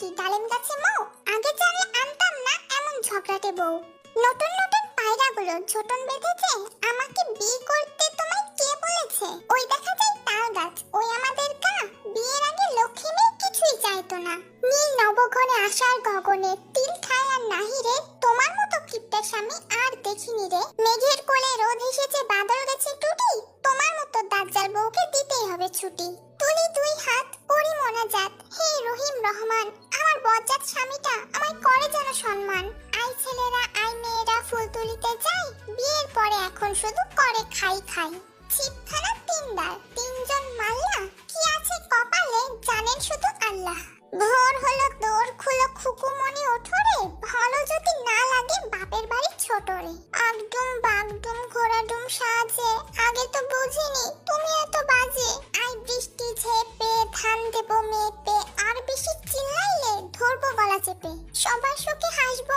নাকি ডালিম গাছে মৌ? আগে জানলে আনতাম না এমন ঝগড়াটে বউ। নতুন নতুন পায়রাগুলো ঝোটন বেঁধেছে, আমাকে বিয়ে করতে তোমায় কে বলেছে? ওই দেখা যায় তাল গাছ, ওই আমাদের গা। বিয়ের আগে লক্ষ্মী মেয়ে কিছুই চাইতো না। নীল নবঘনে আশার গগনে তিল খায় আর নাহি রে, তোমার মতো কিপটা স্বামী আর দেখিনি রে। মেঘের কোলে রোদ এসেছে, বাদল গেছে টুটি, তোমার মতো দাজ্জাল বউকে দিতেই হবে ছুটি। তুলি দুই হাত করি মোনাজাত, হে রহিম রহমান, আমার বজ্জাত স্বামীটা আমায় করে যেন সম্মান। আই ছেলেরা আই মেয়েরা ফুল তুলিতে যাই, বিয়ের পরে এখন শুধু করে খাই খাই। ছিপখানা তিনদার, তিনজন মাল্লা, কি আছে কপালে জানেন শুধু আল্লাহ। ভোর হলো দোর খুলো খুকুমনি ওঠরে, ভালো যদি না লাগে বাপের বাড়ি ছোটরে। আগডুম বাগডুম ঘোড়াডুম সাজে, আগে তো বুঝিনি তুমি এত বাজে। আই বৃষ্টি ঝেপে ধান দেবো মেপে, আর বেশি চিল্লাইলে ধরবো গলা চেপে। সবার সুখে হাসবো